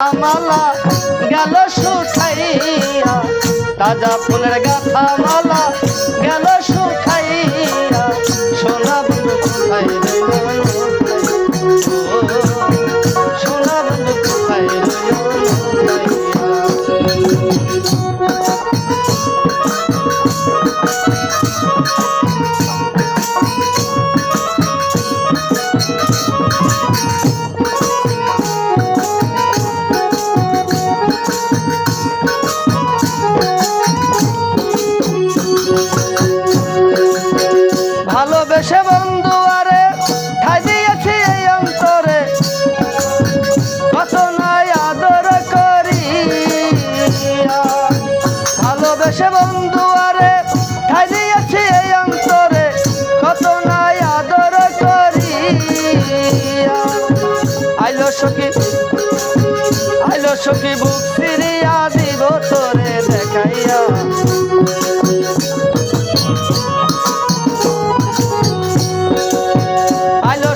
মালা গেল শুকাইয়া, তাজা ফুলের গাথা মালা গেল শুকাইয়া, সোনা বন্ধু কোথায় রইল, সোনা বন্ধু কোথায় রইল। ভালোবেসে বন্ধু আরে ঠাই দিয়েছি এই অন্তরে, কত নাই আদর করি। ভালোবেসে বন্ধু আরে ঠাই দিয়েছি এই অন্তরে, কত নাই আদর করি। আইলো সখী বুক ফিরিয়া দিব তোরে দেখাইয়া,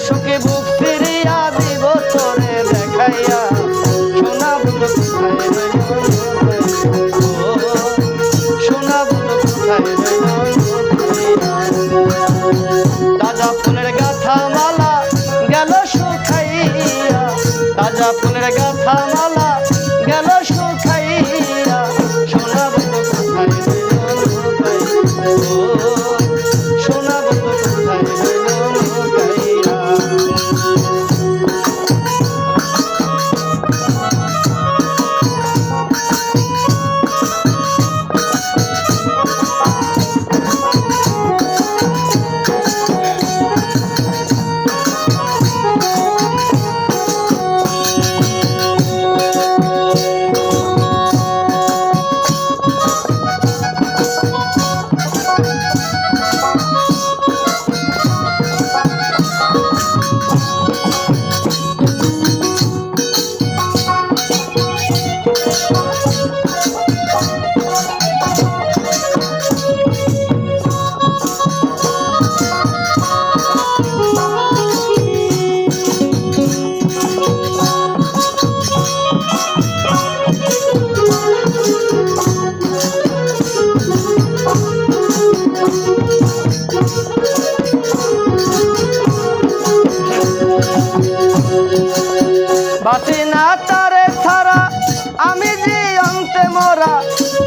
সুখী বুক ফিরিয়া দিব তোরে দেখাইয়া, সোনা বন্ধু কোথায় রইল, সোনা বন্ধু কোথায় রইল। তাজা ফুলের গাথা মালা গেল শুকাইয়া, তাজা ফুলের গাথা মালা গেল শুকাইয়া, সোনা বন্ধু কোথায় রইল, সোনা বন্ধু কোথায় রইল। বাঁচি না তারে ছাড়া আমি জীবন্তে মোরা,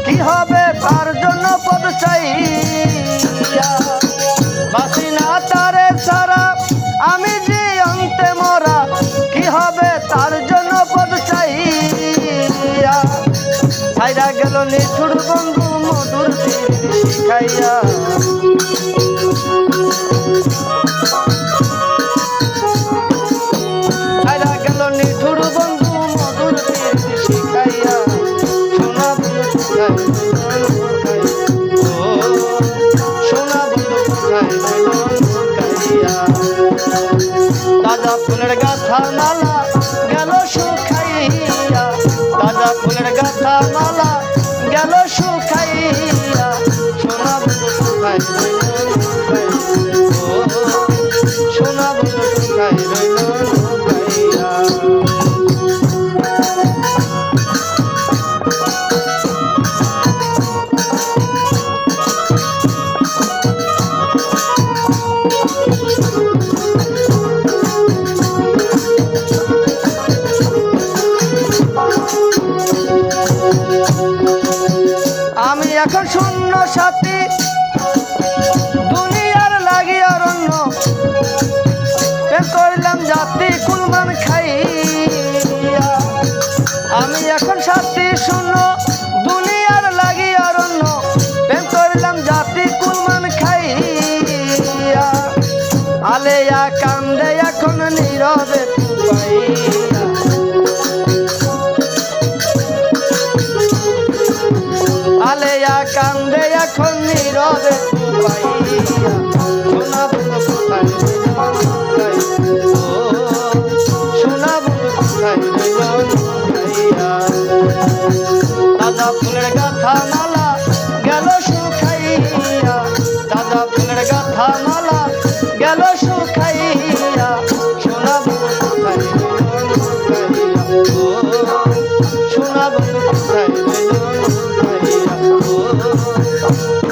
কি হবে তার জন্য পদ চাইয়া। বাঁচি না তারে ছাড়া আমি জীবন্তে মোরা, কি হবে তার জন্য পদ চাইয়া। ছাইরা গেল নিঠুর বন্ধু মধুর শিখাইয়া, নিঠুর বন্ধু মধুর শিখাইয়া, সোনা বন্ধু কোথায় রইল, সোনা বন্ধু কোথায় রইল। তাজা ফুলের গাথা মালা গেল শুকাইয়া, তাজা ফুলের গাথা মালা গেল শুকাইয়া, সোনা বন্ধু কোথায় রইল, সোনা বন্ধু কোথায় রইল। আমি এখন শূন্য সাথী দুনিয়ার লাগিয়া রন্য, করলাম জাতি কুলমান খাইয়া। আমি এখন সাথী শূন্য দুনিয়ার লাগিয়া রন্য, করলাম জাতি কুলমান খাইয়া। আলেয়া কান্দে এখন নীরবে পাইয়া, আলেয়া কান্দে এখন নীরবে পাইয়া, সোনা বন্ধু কোথায় রইল, সোনা বন্ধু কোথায় রইল। তাজা ফুলের গাথা মালা গেল শুকাইয়া, তাজা ফুলের গাথা মালা গেল শুকাইয়া, সোনা বন্ধু কোথায় রইল। রে